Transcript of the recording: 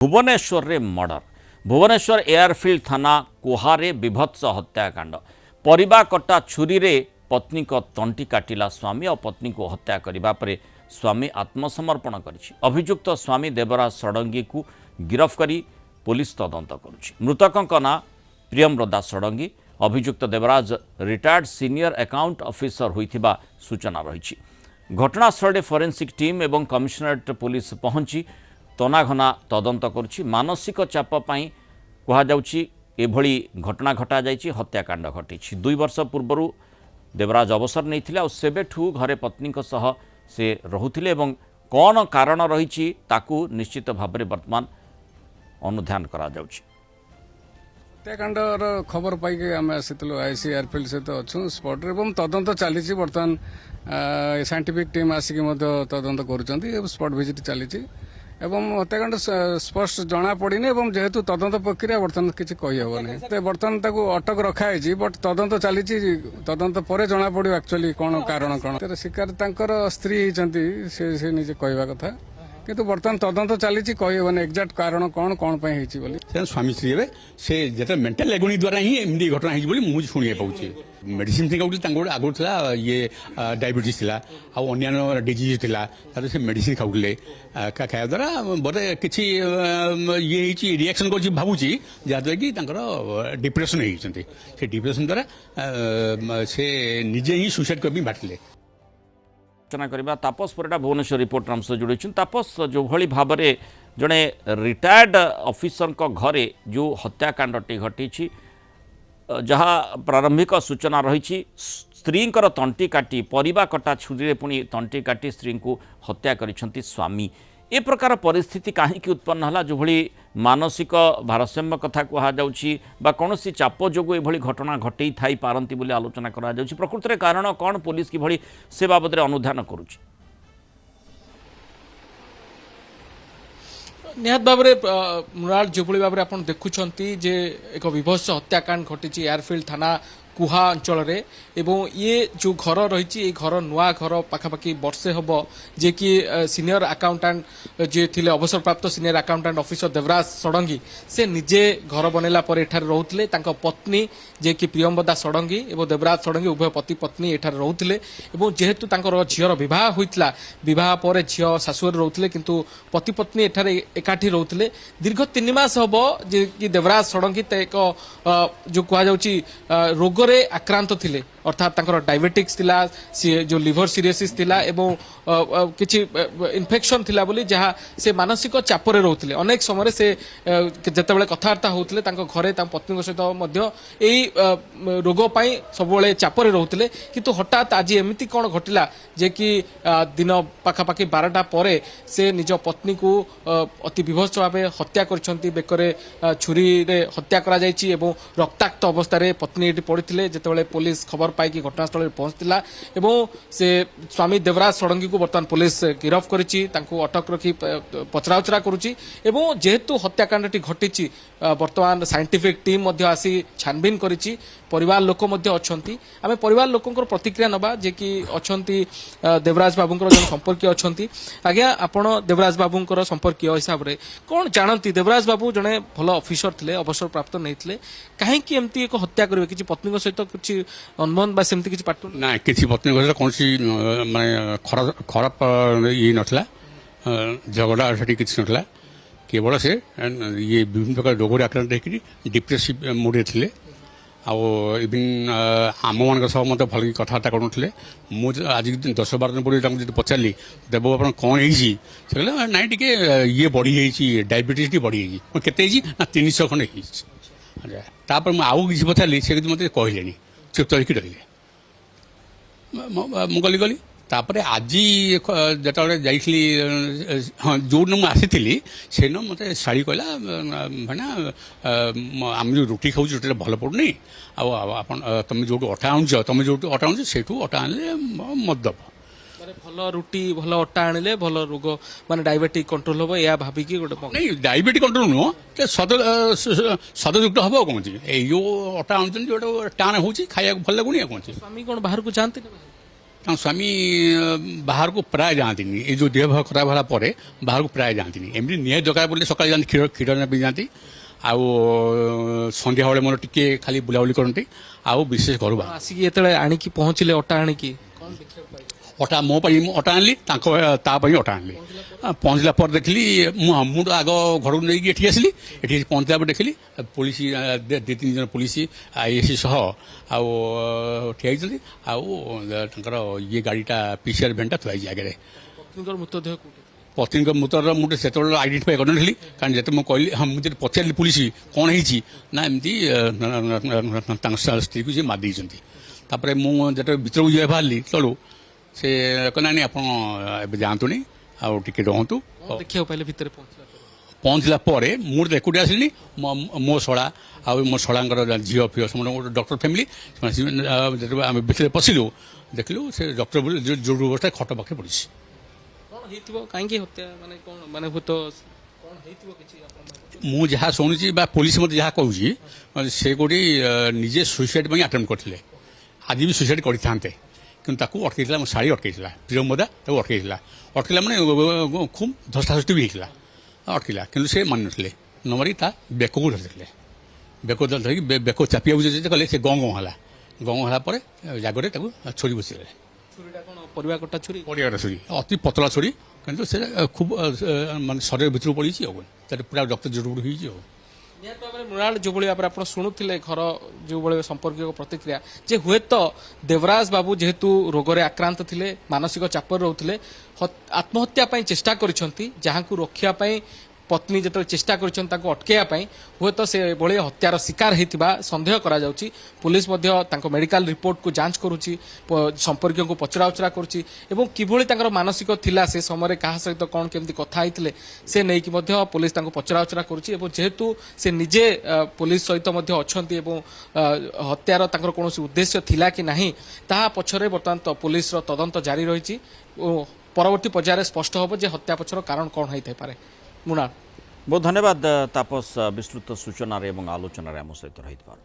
भुवनेश्वर रे मर्डर भुवनेश्वर एयरफिल्ड थाना कुहारे बीभत्स हत्याकांड परिबा कटा छुरी रे पत्नी को तंटी काटिला स्वामी और पत्नी को हत्या करने पर स्वामी आत्मसमर्पण करिछि। अभियुक्त स्वामी देवराज षडंगी को गिरफ्त करी पुलिस तदंत करुछि। मृतक ना प्रियम्रदा षडंगी। अभियुक्त Devraj retired senior account officer होइथिबा सूचना रही। घटनास्थल फोरेंसिक टीम एवं कमिशनरेट पुलिस पहुंची तनाघना तदंत करुछि। मानसिक चाप पाई कहुछि एभली घटना घटा जाइछि। हत्याकांड घटिछि। 2 वर्ष पूर्व देवराज अवसर नहीं सेबेठू घरे पत्नी सह से रहुथिले एवं कौन कारण रही ताकू निश्चित भाव में वर्तमान अनुध्यान करा जाउछि। हत्याकांडर खबर पाई आम आसलु आईसी एयरफिल्ड सहित अच्छु स्पट तदंत चली बर्तमान साइंटिफिक टीम आसिक तदंत कर स्पट भिजिट चली हत्याकांड स्पष्ट जना पड़नी जेहेतु तदंत प्रक्रिया बर्तमान किसी कहीहबनी बर्तमान अटक रखाई बट तदंत चली तदंत पर जना पड़ो एक्चुअली कौन कारण कौन शिकार तांकर स्त्री से निजे कहवा कथा किंतु बर्तमान तदंत चली कहबनी एक्जाक्ट कारण कौन कौन स्वामी स्त्री से जो मेंटल एगोनी द्वारा ही एमती घटना मुझे शुणा पाऊँ मेडिसिन आगुरी था ये डायबिटीज थी आन्य डिजीज थी से मेडिसिन खाऊले खाया द्वारा बोधे किसी ये रिएक्शन कर भावुची जहाद्वारा कि डिप्रेशन होती से डिप्रेशन द्वारा से निजे ही सुसाइड करके बांटले। आलोचना करबा तापस परिडा भुवनेश्वर रिपोर्टर हमसे जोड़ी। तापस जो भली भाव में जड़े रिटायर्ड ऑफिसर को घरे जो हत्याकांडटी घटी जहाँ प्रारंभिक सूचना रही स्त्री तंटी काटी परिबा कटा छुरी पुणी तंटी काटी स्त्री को हत्या करिसेंती स्वामी। ए प्रकार परिस्थिति कहीं उत्पन्न है जो भली मानसिक भारसाम्य कथा कहुच्छी कौन चाप जो ये घटना घटे थी पारती बोली आलोचना करा जाउछि। प्रकृत में कारण कौन पुलिस किभली से बाबद अनुधान करुछि। निहत भाव में मृणाल जो भाव में आप देखुं जे एक विभत्स हत्याकांड घटी एयरफिल्ड थाना कुहा अंचल रे एवं ये जो घर रही घर नुआ घर पाखापाखि वर्षे हम जे कि सीनियर अकाउंटेंट जे थिले अवसर प्राप्त senior accountant officer Devraj Shadangi से निजे घर बनैला पर एठार रहउथिले तांको पत्नी जे कि प्रियम्रदा षडंगी एवं देवराज षडंगी उभय पति पत्नी एठार रहउथिले एवं जेहेतु तांकर झियर विवाह होइतला विवाह पर झिय शाशुर रहउथिले किंतु पति पत्नी एठार एकाठी रहउथिले दीर्घ 3 मास हबो जे कि देवराज षडंगी एक जो कहा जाउची रोग आक्रांत थिले अर्थात तांकर डायबिटिक्स थिला जो लिवर सीरोसिस थिला एवं किछि इन्फेक्शन थिला बोली जहाँ से मानसिक चापरे रहउथिले अनेक समय से जेतेबेले कथावार्ता होउथिले तांको घरे तां पत्नी सहित मध्य एई रोग पाई सबले चापरे रहउथिले किंतु हठात आज एमिति कोन घटिला जे कि दिन पाखापाखि 12टा परे से निज पत्नी को अति विभत्स भावे हत्या करछंती बेकरे छुरी रे हत्या करा जायछि एवं रक्ताक्त अवस्था रे पत्नी एटी पड़िथिले जेतेबेले पुलिस खबर पाई घटनास्थल पहुंचला एवं से स्वामी देवराज षडंगी को बर्तमान पुलिस गिरफ्त करिछि तांको अटक रखी पचराउचरा करुछि एवं जेहेतु हत्याकांडटी घटिछि बर्तमान साइंटिफिक टीम मध्य आसी छानबीन करिछि। परिवार लोक मध्य अछंती आमे परिवार लोकंकर प्रतिक्रिया नबा जे कि अछंती देवराज बाबूंकर जन संपर्क अछंती। आज्ञा आपण देवराज बाबूंकर संपर्क हिसाब रे कोन जानती देवराज बाबू जने भलो ऑफिसर थिले अवसर प्राप्त नैथिले काहे कि एमती एक हत्या करबे किछि पत्नी सहित किछि अनबन बा सेमती किछि पाटु ना किछि पत्नी सहित कोनसी माने खराब ये नथला झगड़ा सेठी किछि नथला केवल से ये विभिन्न प्रकार रोग आक्रांत होकर डिप्रेसिव मोड थे इवन आम मान सह मत भल कथबार्ता करुले मुझे आज 10-12 दिन पूर्व जो पचारि देव आप कौन है कहले ना टे ये बढ़ी जाइए डायबिटीज बढ़ी जाइए ना 300 खंडे तापर आउ किसी पचारि से मत कहले चुप तरीक रही मुझे गली तापर आज जिते जाइली हाँ जो दिन मुझे से दिन मत शाड़ी कहला भाईना आम जो रुटी खाऊ रुटी भल पड़ूनी तुम जो अटा आणुच तुम जो अटा आणुच से अटा आने मत दब भल रुटी भल अटा आनिले भल रोग माने डायबिटिक कंट्रोल हम या भाविकी गोटे नहीं डायबिटिक कंट्रोल नुह सदयुक्त हम कौन जो अटा आणुच्च जो टाण हो खाया भल लगुनि कौन स्वामी कौन बाहर को जाते ତାଙ୍କ ସ୍ୱାମୀ ବାହାରକୁ ପ୍ରାୟ ଯାଆନ୍ତିନି, ଏଇ ଯେଉଁ ଦେହ ଖରାପ ହେଲା ପରେ ବାହାରକୁ ପ୍ରାୟ ଯାଆନ୍ତିନି। ଏମିତି ନିହାତି ଦରକାର ପଡ଼ିଲେ ସକାଳେ ଯାଆନ୍ତି, କ୍ଷୀର ନେଇ ଯାଆନ୍ତି, ଆଉ ସନ୍ଧ୍ୟାବେଳେ ମୋର ଟିକେ ଖାଲି ବୁଲାବୁଲି କରନ୍ତି, ଆଉ ବିଶେଷ ଘରୁ ବାହାର ଆସିକି ଯେତେବେଳେ ଆଣିକି ପହଞ୍ଚିଲେ ଅଟା ଆଣିକି କ'ଣ ଦେଖିବାକୁ ପାଇଲେ? ଅଟା ମୋ ପାଇଁ ମୁଁ ଅଟା ଆଣିଲି, ତା ପାଇଁ ଅଟା ଆଣିଲି। ପହଞ୍ଚିଲା ପରେ ଦେଖିଲି ମୁଁ ତ ଆଗ ଘରକୁ ନେଇକି ଏଠି ଆସିଲି, ଏଠି ପହଞ୍ଚିଲା ପରେ ଦେଖିଲି ପୋଲିସ 2-3 ଜଣ ପୋଲିସ ଆଇଏସି ସହ ଆଉ ଠିଆ ହେଇଛନ୍ତି, ଆଉ ତାଙ୍କର ଇଏ ଗାଡ଼ିଟା PCR ଭ୍ୟାନ୍ଟା ଥୁଆ ହେଇଛି ଆଗରେ। ପତ୍ନୀଙ୍କର ମୃତଦେହ କୋଉଠି? ପତ୍ନୀଙ୍କ ମୃତର ମୁଁ ସେତେବେଳେ ଆଇଡେଣ୍ଟିଫାଏ କରିନଥିଲି, କାରଣ ଯେତେ ମୁଁ କହିଲି ହଁ ମୁଁ ଯଦି ପଚାରିଲି ପୋଲିସ କ'ଣ ହେଇଛି, ନା ଏମିତି ତାଙ୍କ ସ୍ତ୍ରୀକୁ ସେ ମାରି ଦେଇଛନ୍ତି। ତାପରେ ମୁଁ ଯେତେବେଳେ ଭିତରକୁ ଯିବା ବାହାରିଲି ତଳୁ, ସେ କହିଲା ନାଇଁ ଆପଣ ଏବେ ଯାଆନ୍ତୁନି, ଆଉ ଟିକେ ରହନ୍ତୁ। କ'ଣ ଦେଖିବାକୁ ପାଇଲେ ଭିତରେ ପହଞ୍ଚିଲା ପରେ? ପହଞ୍ଚିଲା ପରେ ମୁଁ ତ ଏକୁଟିଆ ଆସିଲିନି, ମୋ ଶଳା ଆଉ ମୋ ଶଳାଙ୍କର ଝିଅ ଫିଅ ସେମାନେ ଗୋଟେ ଡକ୍ଟର ଫ୍ୟାମିଲି, ଯେତେବେଳେ ଆମେ ଭିତରେ ପଶିଲୁ ଦେଖିଲୁ ସେ ଡକ୍ଟର ଯୋଉ ଅବସ୍ଥାରେ ଖଟ ପାଖରେ ପଡ଼ିଛି। କ'ଣ ହେଇଥିବ, କାହିଁକି ହତ୍ୟା, ମାନେ କ'ଣ, ମାନେ ହୁଏତ କ'ଣ ହେଇଥିବ କିଛି ଆପଣ ଭାବୁଛନ୍ତି? ମୁଁ ଯାହା ଶୁଣୁଛି ବା ପୋଲିସ ମୋତେ ଯାହା କହୁଛି, ସେ କୋଉଠି ନିଜେ ସୁଇସାଇଡ୍ ପାଇଁ ଆଟେମ୍ପ୍ଟ କରିଥିଲେ, ଆଜି ବି ସୁଇସାଇଡ୍ କରିଥାନ୍ତେ, କିନ୍ତୁ ତାକୁ ଅଟକେଇଥିଲା, ମୋ ଶାଳୀ ଅଟକେଇଥିଲା, ପ୍ରିୟମ୍ବଦା ତାକୁ ଅଟକେଇଥିଲା ମାନେ ଖୁବ୍ ଧସ୍ତାଧସ୍ତି ବି ହେଇଥିଲା, ଅଟକିଲା, କିନ୍ତୁ ସେ ମାନିନଥିଲେ, ନ ମାରି ତା ବେକକୁ ଧରିଥିଲେ, ବେକ ଧରିକି ବେକ ଚାପିବାକୁ ଯେତେ କଲେ ସେ ଗଁ ହେଲା ପରେ ଜାଗରେ ତାକୁ ଛୁରୀ ବସିଲେ। ଛୁରୀଟା କ'ଣ ପରିବା କଟା ଛୁରୀ? ପରିବାର ଛୁରୀ, ଅତି ପତଳା ଛୁରୀ, କିନ୍ତୁ ସେ ଖୁବ୍ ମାନେ ଶରୀର ଭିତରକୁ ପଡ଼ିଛି, ଆଉ ତାର ପୁରା ରକ୍ତ ଜୁଡ଼ୁବୁଡ଼ୁ ହେଇଛି। ଆଉ ନିହାତି ଭାବରେ ମୃଣାଳ ଯେଉଁଭଳି ଭାବରେ ଆପଣ ଶୁଣୁଥିଲେ ଘର ଯେଉଁଭଳି ସମ୍ପର୍କୀୟ ପ୍ରତିକ୍ରିୟା, ଯେ ହୁଏତ ଦେବରାଜ ବାବୁ ଯେହେତୁ ରୋଗରେ ଆକ୍ରାନ୍ତ ଥିଲେ, ମାନସିକ ଚାପରେ ରହୁଥିଲେ, ଆତ୍ମହତ୍ୟା ପାଇଁ ଚେଷ୍ଟା କରିଛନ୍ତି, ଯାହାକୁ ରୋକିବା ପାଇଁ ପତ୍ନୀ ଯେତେବେଳେ ଚେଷ୍ଟା କରିଛନ୍ତି ତାଙ୍କୁ ଅଟକାଇବା ପାଇଁ, ହୁଏତ ସେ ଏଭଳି ହତ୍ୟାର ଶିକାର ହୋଇଥିବା ସନ୍ଦେହ କରାଯାଉଛି। ପୁଲିସ ମଧ୍ୟ ତାଙ୍କ ମେଡିକାଲ ରିପୋର୍ଟକୁ ଯାଞ୍ଚ କରୁଛି, ସମ୍ପର୍କୀୟଙ୍କୁ ପଚରାଉଚରା କରୁଛି, ଏବଂ କିଭଳି ତାଙ୍କର ମାନସିକ ଥିଲା, ସେ ସମୟରେ କାହା ସହିତ କ'ଣ କେମିତି କଥା ହେଇଥିଲେ ସେ ନେଇକି ମଧ୍ୟ ପୁଲିସ ତାଙ୍କୁ ପଚରାଉଚରା କରୁଛି। ଏବଂ ଯେହେତୁ ସେ ନିଜେ ପୁଲିସ ସହିତ ମଧ୍ୟ ଅଛନ୍ତି ଏବଂ ହତ୍ୟାର ତାଙ୍କର କୌଣସି ଉଦ୍ଦେଶ୍ୟ ଥିଲା କି ନାହିଁ ତାହା ପଛରେ ବର୍ତ୍ତମାନ ପୁଲିସର ତଦନ୍ତ ଜାରି ରହିଛି ଓ ପରବର୍ତ୍ତୀ ପର୍ଯ୍ୟାୟରେ ସ୍ପଷ୍ଟ ହେବ ଯେ ହତ୍ୟା ପଛର କାରଣ କ'ଣ ହୋଇଥାଇପାରେ। ମୁନା, ବହୁତ ଧନ୍ୟବାଦ ତାପସ, ବିସ୍ତୃତ ସୂଚନାରେ ଏବଂ ଆଲୋଚନାରେ ଆମ ସହିତ ରହିଥିବାରୁ।